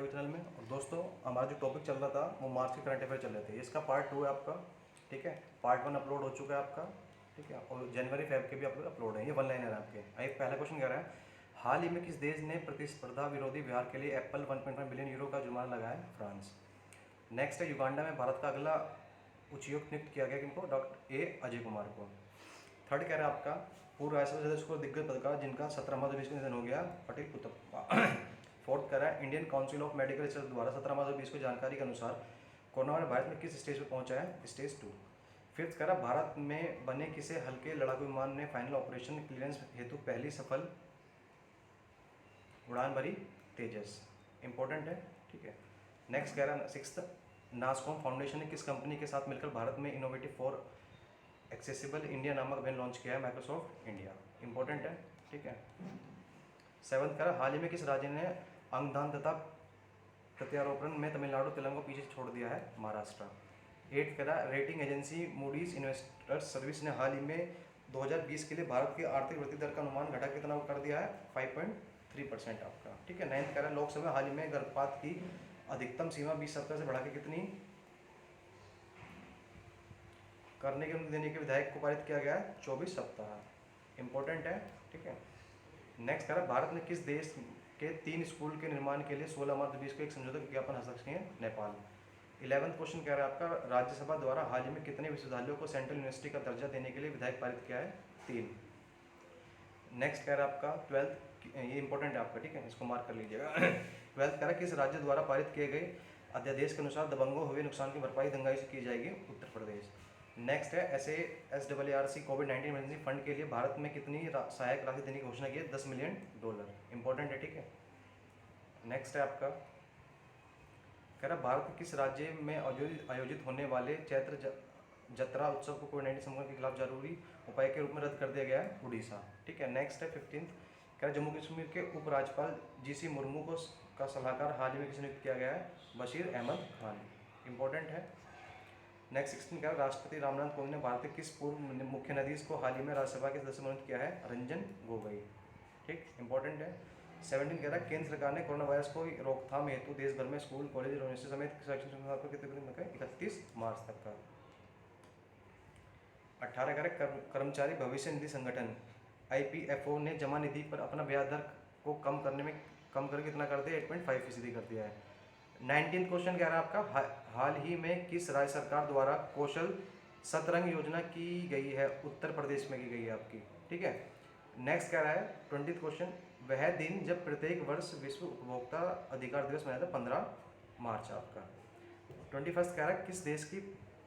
YouTube channel में। और दोस्तों, हमारा जो टॉपिक चल रहा था वो मार्च के करंट अफेयर चल रहे थे। इसका पार्ट 2 है आपका, ठीक है। पार्ट 1 अपलोड हो चुका है आपका, ठीक है। और जनवरी फेब के भी अपलोड है। ये वन लाइनर है आपके। एक पहला क्वेश्चन कह रहा है, हाल ही में किस देश ने प्रतिस्पर्धा विरोधी व्यवहार के लिए एप्पल 1.1 बिलियन यूरो का जुर्माना लगाया? फ्रांस। नेक्स्ट है, युगांडा में भारत का अगला उच्चायुक्त नियुक्त किया गया किनको? डॉक्टर ए अजय कुमार को। थर्ड कह रहा है आपका, पूर्व राज्यसभा सदस्य को दिग्गज पत्रकार जिनका 17 मार्च 2020 को निधन हो गया, पटेल पुतप्पा। फोर्थ कह रहा है, Indian council of medical research द्वारा 17 मार्च 2020 को जानकारी के अनुसार कोरोना वायरस भारत में किस स्टेज पर पहुंचा है? स्टेज 2। फिफ्थ कह रहा, भारत में बने किसे हल्के लड़ाकू विमान ने फाइनल ऑपरेशन क्लियरेंस हेतु पहली सफल उड़ान भरी? तेजस। इंपॉर्टेंट है, ठीक है। नेक्स्ट कह रहा है, सिक्स्थ, नासकॉम फाउंडेशन ने किस कंपनी के साथ मिलकर भारत में इनोवेटिव फॉर एक्सेसिबल इंडिया नामक अभियान लॉन्च किया है? Microsoft India. इंपॉर्टेंट है, ठीक है। सेवंथ कह रहा, हाल ही में किस राज्य ने अंगदान तथा प्रत्यारोपण में तमिलनाडु तेलंगाना को पीछे छोड़ दिया है? महाराष्ट्र। एट कह रहा, rating agency Moody's investors service ने हाल ही में 2020 के लिए भारत की आर्थिक वृद्धि दर का अनुमान घटा कितना कर दिया है? 5.3% आपका, ठीक है। नाइन्थ कह रहा, लोकसभा हाल ही में गर्भपात की अधिकतम सीमा 20 सप्ताह से बढ़ा के कितनी करने की अनुमति देने के विधेयक को पारित किया गया है? 24 सप्ताह। इंपॉर्टेंट है, ठीक है। नेक्स्ट कह रहा, भारत ने किस देश के 3 स्कूल के निर्माण के लिए 16 मार्च 20 को एक समझौता ज्ञापन हस्ताक्षर किए? नेपाल। 11th क्वेश्चन कह रहा है आपका, राज्यसभा द्वारा हाल ही में कितने विश्वविद्यालयों को सेंट्रल यूनिवर्सिटी का दर्जा देने के लिए विधेयक पारित किया है? 3। नेक्स्ट कह रहा है आपका 12th, ये इंपॉर्टेंट है आपका, ठीक है, इसको मार्क कर लीजिएगा। 12th कह रहा है, किस राज्य द्वारा पारित किए गए अध्यादेश के अनुसार दबंगों हुए नुकसान की भरपाई दंगाई से की जाएगी? उत्तर प्रदेश। नेक्स्ट है, SARC कोविड-19 इमरजेंसी फंड के लिए भारत में कितनी सहायक राशि देने की घोषणा की है? $10 मिलियन। इंपॉर्टेंट है, ठीक है। नेक्स्ट है आपका, कह रहा भारत के किस राज्य में आयोजित होने वाले चैत्र जत्रा उत्सव को कोविड-19 संक्रमण के खिलाफ जरूरी उपाय के रूप में रद्द कर दिया गया है? उड़ीसा, ठीक है। नेक्स्ट है 15th, कह रहा जम्मू कश्मीर के उपराज्यपाल GC मुर्मू को का सलाहकार हाल ही में किसे नियुक्त किया गया है? बशीर अहमद खान। इंपॉर्टेंट है। नेक्स्ट 16 कह रहा, राष्ट्रपति रामनाथ कोविंद ने भारत के किस पूर्व मुख्य न्यायाधीश को हाल ही में राज्यसभा के सदस्य मनोनीत किया है? रंजन गोगोई, ठीक, इंपॉर्टेंट है। 17 कह रहा है, केंद्र सरकार ने कोरोना वायरस को रोकथाम हेतु देश भर में स्कूल, कॉलेज, यूनिवर्सिटी समेत शैक्षणिक संस्थानों को कितने दिन तक? 31 मार्च तक का। 18 कह रहा है, कर्मचारी भविष्य निधि संगठन IPFO ने जमा निधि पर अपना ब्याज दर को कम कर कितना कर दिया? 8.5% कर दिया है। 19th क्वेश्चन कह रहा है आपका, हाल ही में किस राज्य सरकार द्वारा कौशल सतरंग योजना की गई है? उत्तर प्रदेश में की गई है आपकी, ठीक है। नेक्स्ट कह रहा है 20th क्वेश्चन, वह दिन जब प्रत्येक वर्ष विश्व उपभोक्ता अधिकार दिवस मनाया था? 15 मार्च आपका। 21st कह रहा है, किस देश की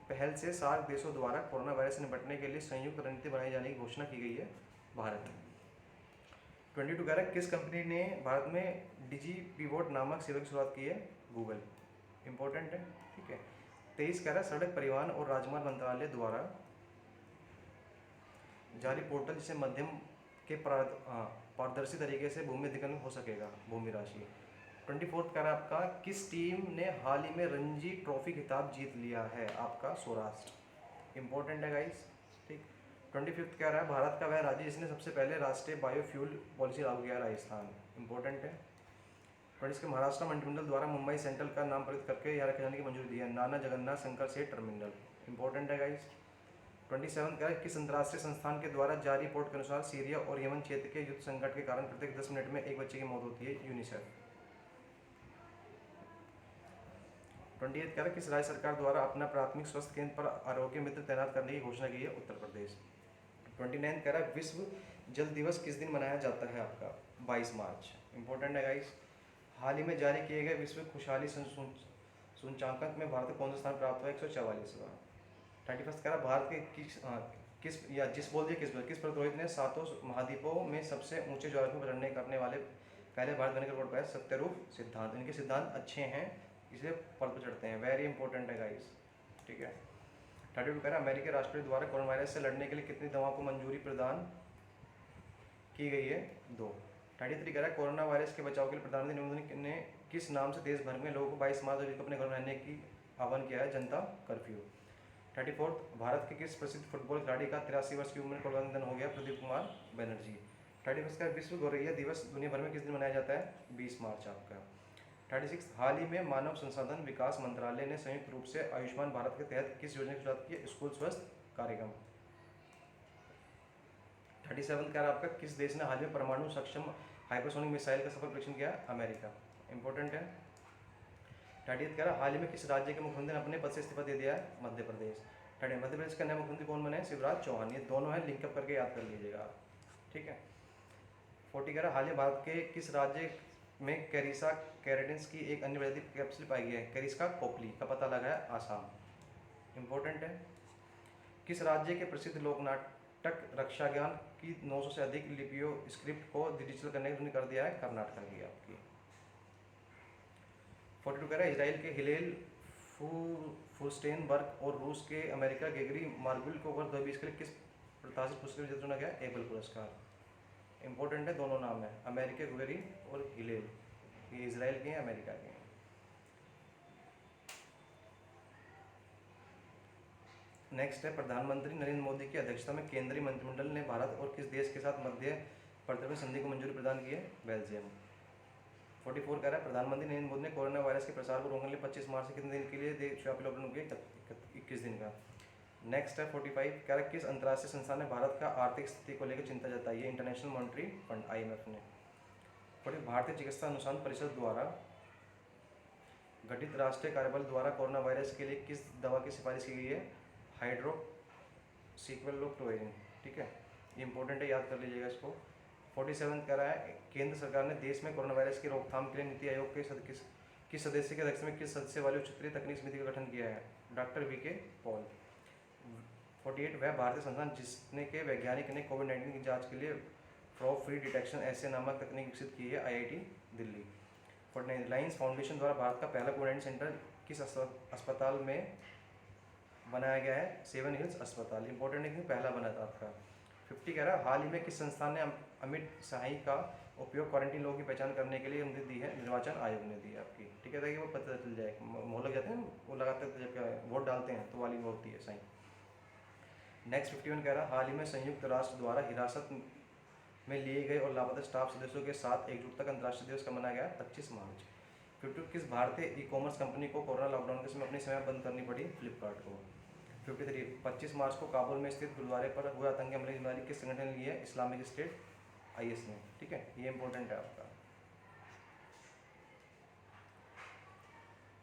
पहल से सार्क देशों द्वारा कोरोना वायरस से निपटने के लिए संयुक्त रणनीति बनाई जाने की घोषणा की गई है? भारत। 22 कह रहा है, किस कंपनी ने भारत में डिजीपीवोट नामक सेवा की शुरुआत की है? गूगल। इंपॉर्टेंट है, ठीक है। 23 कह रहा है, सड़क परिवहन और राजमार्ग मंत्रालय द्वारा जारी पोर्टल जिससे मध्यम के पारदर्शी तरीके से भूमि अधिग्रहण हो सकेगा? भूमि राशि। 24th कह रहा है आपका, किस टीम ने हाल ही में रणजी ट्रॉफी खिताब जीत लिया है? आपका सौराष्ट्र। इंपॉर्टेंट है गाइस, ठीक। 25th कह रहा है, भारत का वह राज्य जिसने सबसे पहले राष्ट्रीय बायोफ्यूल पॉलिसी लागू किया? राजस्थान। इंपॉर्टेंट है। 26 के महाराष्ट्र मंत्रिमंडल द्वारा मुंबई सेंट्रल का नाम परिवर्तित करके यहाँ रखे जाने की मंजूरी दी है? नाना जगन्नाथ शंकर से टर्मिनल। इंपॉर्टेंट है गाइस। 27 कह रहा है, किस अंतर्राष्ट्रीय संस्थान के द्वारा जारी रिपोर्ट के अनुसार सीरिया और यमन क्षेत्र के युद्ध संकट के कारण प्रत्येक 10 मिनट में एक बच्चे की मौत होती है? यूनिसेफ। 28 कह रहा है, किस राज्य सरकार द्वारा अपना प्राथमिक स्वास्थ्य केंद्र पर आरोग्य मित्र तैनात करने की घोषणा की है? उत्तर प्रदेश। 29 कह रहा है, विश्व जल दिवस किस दिन मनाया जाता है? आपका 22 मार्च। इंपॉर्टेंट है गाइस। हाल ही में जारी किए गए विश्व खुशहाली सूचकांक में भारत को कौन सा स्थान प्राप्त हुआ? 144वां। 31 कह रहा, भारत के किस प्रतिरोध ने सातों महाद्वीपों में सबसे ऊंचे ज्वालामुखी पर चढ़ने करने वाले पहले भारत बने का रिकॉर्ड पाया? सत्यरूप सिद्धांत। इनके सिद्धांत अच्छे हैं, इसलिए पर्वत पर चढ़ते हैं। वेरी इंपॉर्टेंट है गाइस, ठीक है। 32 कह रहा, अमेरिकी राष्ट्रपति द्वारा कोरोना वायरस से लड़ने के लिए कितनी दवाओं को मंजूरी प्रदान की गई है? 2। 33 कह रहा है, कोरोना वायरस के बचाव के लिए प्रधानमंत्री नरेंद्र मोदी ने किस नाम से देश भर में लोगों को 22 मार्च को अपने घर में रहने की आह्वान किया है? जनता कर्फ्यू। 34, भारत के किस प्रसिद्ध फुटबॉल खिलाड़ी का 83 वर्ष की उम्र में कोरोना निधन हो गया? प्रदीप कुमार बनर्जी। 31 का विश्व गौरैया दिवस दुनिया भर में किस दिन मनाया जाता है? 20 मार्च आपका। 36 हाल ही में मानव संसाधन विकास मंत्रालय ने संयुक्त रूप से आयुष्मान भारत के तहत किस योजना की शुरुआत की है? स्कूल स्वस्थ कार्यक्रम। 37 कह रहा है आपका किस देश ने हाल में परमाणु सक्षम हाइपरसोनिक मिसाइल का सफल परीक्षण किया? अमेरिका। इंपॉर्टेंट है। 38 कह रहा है हाल ही में किस राज्य के मुख्यमंत्री ने अपने पद से इस्तीफा दे दिया है? मध्य प्रदेश। 30 मध्य प्रदेश का नया मुख्यमंत्री कौन बने? शिवराज चौहान। ये दोनों है, लिंकअप करके याद कर लीजिएगा आप, ठीक है। 40 कह रहा है हाल ही भारत के किस राज्य में कैरिसा कैरेडेंस की एक अन्य प्रजाति कैप्सूल पाई गई है? कैरिस्का कोपली का पता लगा है आसाम। इंपॉर्टेंट है। किस राज्य के प्रसिद्ध लोक नाटक रक्षा ज्ञान की 900 से अधिक लिपियों स्क्रिप्ट को डिजिटल करने का कर दिया है? कर्नाटक की आपकी। 42 कह रहा है इसराइल के हिलेल फुर्स्टेनबर्ग और रूस के अमेरिका गेगरी मार्गुल को वर्ष 2020 के लिए किस प्रतिष्ठित पुरस्कार जीता चुना गया? एबल पुरस्कार। इंपॉर्टेंट है, दोनों नाम है, अमेरिका गेगरी और हिलेल, ये इसराइल के हैं, अमेरिका के हैं। नेक्स्ट है प्रधानमंत्री नरेंद्र मोदी की अध्यक्षता में केंद्रीय मंत्रिमंडल ने भारत और किस देश के साथ मध्य प्रतिरक्षण संधि को मंजूरी प्रदान की है? बेल्जियम। 44 कह रहा है प्रधानमंत्री नरेंद्र मोदी ने कोरोना वायरस के प्रसार को रोकने के लिए 25 मार्च से कितने दिन के लिए देशव्यापी लॉकडाउन किया? 21 दिन का। नेक्स्ट है 45 कह रहा है किस अंतर्राष्ट्रीय संस्थान ने भारत का आर्थिक स्थिति को लेकर चिंता जताई है? इंटरनेशनल मॉनिटरी फंड IMF ने। 40 भारतीय चिकित्सा अनुसंधान परिषद द्वारा गठित राष्ट्रीय कार्यबल द्वारा कोरोना वायरस के लिए किस दवा की सिफारिश की गई है? हाइड्रोक्सीक्लोरोक्विन, ठीक है, ये इंपॉर्टेंट है, याद कर लीजिएगा इसको। 47 कह रहा है केंद्र सरकार ने देश में कोरोना वायरस की रोकथाम के लिए नीति आयोग के किस सदस्य के अध्यक्ष में किस सदस्य वाली उच्च स्तरीय तकनीक समिति का गठन किया है? Doctor VK Paul. 48 वह भारतीय संस्थान जिसने के वैज्ञानिक ने कोविड-19 की जांच के लिए फ्रॉड फ्री डिटेक्शन ऐसे नामक तकनीक विकसित की है? IIT दिल्ली। 49 रिलायंस फाउंडेशन द्वारा भारत का पहला कोविड-19 सेंटर किस अस्पताल में बनाया गया है? सेवन हिल्स अस्पताल। इंपॉर्टेंट है क्योंकि पहला बना था आपका। 50 कह रहा है हाल ही में किस संस्थान ने अमित शाही का उपयोग क्वारंटीन लोगों की पहचान करने के लिए अनुमति दी है? निर्वाचन आयोग ने दी है आपकी, ठीक है, ताकि वो पता चल जाए, मोहर लग जाते हैं वो लगाते हैं जब वोट डालते हैं तो वाली वो होती है सही। नेक्स्ट 51 कह रहा है हाल ही में संयुक्त राष्ट्र द्वारा हिरासत में लिए गए और लापता स्टाफ सदस्यों के साथ एकजुटता का अंतर्राष्ट्रीय दिवस कब मनाया गया? 25 मार्च। 52 किस भारतीय ई-कॉमर्स कंपनी को कोरोना लॉकडाउन के समय अपनी सेवाएं बंद करनी पड़ी? फ्लिपकार्ट को। 53 25 मार्च को काबुल में स्थित गुरुद्वारे पर हुए आतंकी हमले की जिम्मेदारी किस संगठन ने ली है? इस्लामिक स्टेट IS ने, ठीक है, ये इंपॉर्टेंट है आपका।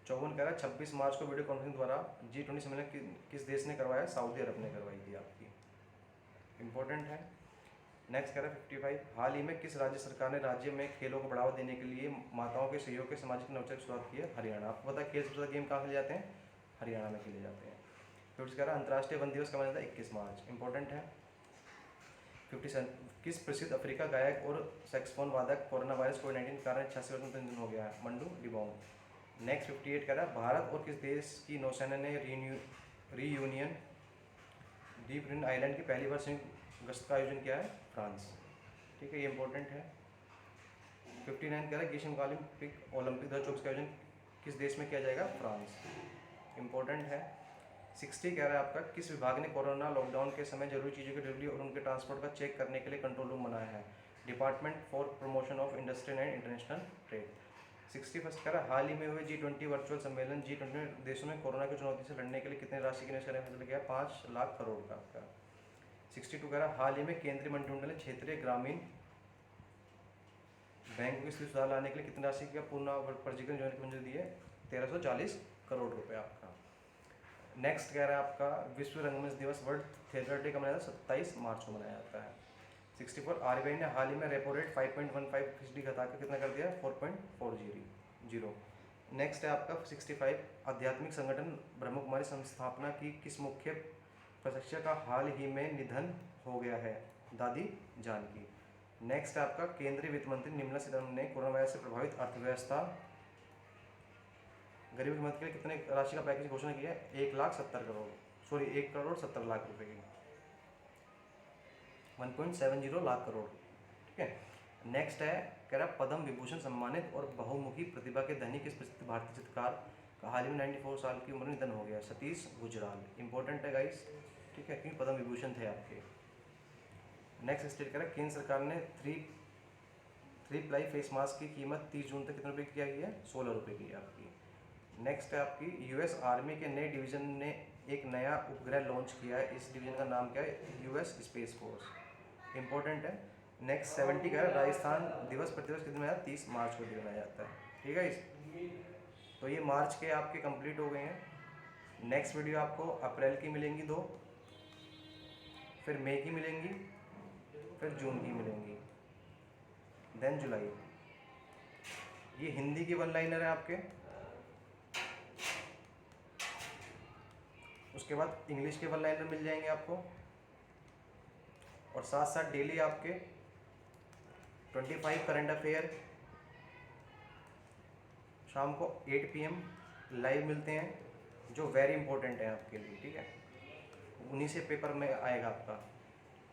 54 कह रहा है 26 मार्च को वीडियो कॉन्फ्रेंसिंग द्वारा G20 सम्मेलन किस देश ने करवाया? सऊदी अरब ने करवाई थी आपकी, इंपॉर्टेंट है। नेक्स्ट कह रहा है 55 हाल ही में किस राज्य सरकार ने राज्य में खेलों को बढ़ावा देने के लिए माताओं के सहयोग के सामाजिक नवचर की शुरुआत की है? हरियाणा। आपको पता है खेल सबसे गेम कहाँ खेले जाते हैं? हरियाणा में खेले जाते हैं। 56 कह रहा है अंतर्राष्ट्रीय वन दिवस कब मनाया जाता है? 21 मार्च, इंपॉर्टेंट है। 57 किस प्रसिद्ध अफ्रीका गायक और सैक्सोफोन वादक कोरोना वायरस कोविड-19 के कारण 86 वर्ष में निधन हो गया है? मंडू डिबोंग। नेक्स्ट 58 कह रहा है भारत और किस देश की नौसेना ने रीयूनियन डीप ग्रीन आइलैंड की पहली बार संयुक्त गश्त का आयोजन किया है? फ्रांस, ठीक है, ये इंपॉर्टेंट है। 59 कह रहा है ग्रीष्मकालीन ओलंपिक 2024 का आयोजन किस देश में किया जाएगा? फ्रांस, इंपॉर्टेंट है। 60 कह रहा है आपका किस विभाग ने कोरोना लॉकडाउन के समय जरूरी चीज़ों की डिलीवरी और उनके ट्रांसपोर्ट का चेक करने के लिए कंट्रोल रूम बनाया है? Department for promotion of industry and international trade. 61 कह रहा है हाल ही में हुए G20 वर्चुअल सम्मेलन G20 देशों में कोरोना की चुनौती से लड़ने के लिए कितने राशि की निवेश करने का फैसला किया? 5 लाख करोड़ का आपका। 62 कह रहा है हाल ही में केंद्रीय मंत्रिमंडल ने क्षेत्रीय ग्रामीण बैंक की स्थिति सुधार लाने के लिए कितनी राशि का पूर्ण पंजीकरण योजना की मंजूरी दी है? 1340 करोड़ रुपए आपका। नेक्स्ट कह रहा है आपका विश्व रंगमंच दिवस वर्ल्ड थिएटर डे कब मनाया जाता है? 27 मार्च को मनाया जाता है। 64 RBI ने हाल ही में रेपो रेट 5.15% घटाकर कितना कर दिया? 4.40। नेक्स्ट है आपका 65 आध्यात्मिक संगठन ब्रह्मकुमारी संस्थापना की किस मुख्य प्रशिक्षक का हाल ही में निधन हो गया है? दादी जानकी। नेक्स्ट है आपका केंद्रीय वित्त मंत्री निर्मला सीतारमण ने कोरोना वायरस से प्रभावित अर्थव्यवस्था गरीबों की मदद के लिए कितने राशि का पैकेज की घोषणा की है? 1 करोड़ 70 लाख रुपए की, 1.70 लाख करोड़, ठीक है। नेक्स्ट है कह रहा पद्म विभूषण सम्मानित और बहुमुखी प्रतिभा के धनी किस प्रसिद्ध भारतीय चित्रकार का हाल ही में 94 साल की उम्र में निधन हो गया? सतीश गुजराल, इंपॉर्टेंट है गाइस, ठीक है, क्योंकि पद्म विभूषण थे आपके। नेक्स्ट स्टेट कह रहा है केंद्र सरकार ने 3 प्लाई फेस मास्क की कीमत 30 जून तक कितने रुपये की किया गई है? 16 रुपये की है आपकी। नेक्स्ट है आपकी, यूएस आर्मी के नए डिवीज़न ने एक नया उपग्रह लॉन्च किया है। इस डिवीज़न का नाम क्या है? US space force. इंपॉर्टेंट है। नेक्स्ट 70 का है, राजस्थान दिवस प्रतिवर्ष कितने मनाया? 30 मार्च को मनाया जाता है। ठीक है इस, तो ये मार्च के आपके कंप्लीट हो गए हैं। नेक्स्ट वीडियो आपको अप्रैल की मिलेंगी 2, फिर मई की मिलेंगी, फिर जून की मिलेंगी, देन जुलाई। ये हिंदी की वन लाइनर है आपके। उसके बाद इंग्लिश के वन लाइनर मिल जाएंगे आपको, और साथ साथ डेली आपके 25 करंट अफेयर शाम को 8 PM लाइव मिलते हैं, जो वेरी इंपॉर्टेंट है आपके लिए। ठीक है, उन्हीं से पेपर में आएगा आपका।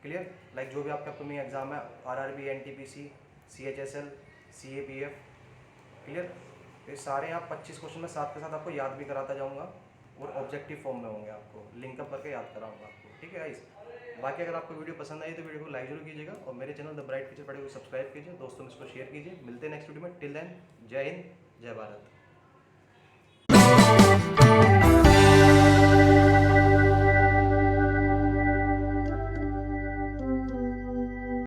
क्लियर? लाइक जो भी आपका अपकमिंग एग्जाम है, RRB, NTPC, CHSL, CAPF, clear? ये सारे आप 25 क्वेश्चन में साथ के साथ आपको याद भी कराता जाऊंगा, और ऑब्जेक्टिव फॉर्म में होंगे, आपको लिंकअप करके याद कराऊंगा आपको। ठीक है गाइस? बाकी अगर आपको वीडियो पसंद आई तो वीडियो को लाइक जरूर कीजिएगा, और मेरे चैनल द ब्राइट फ्यूचर पढ़े को सब्सक्राइब कीजिए, दोस्तों में इसको शेयर कीजिए। मिलते हैं नेक्स्ट वीडियो में। टिल देन, जय हिंद, जय भारत।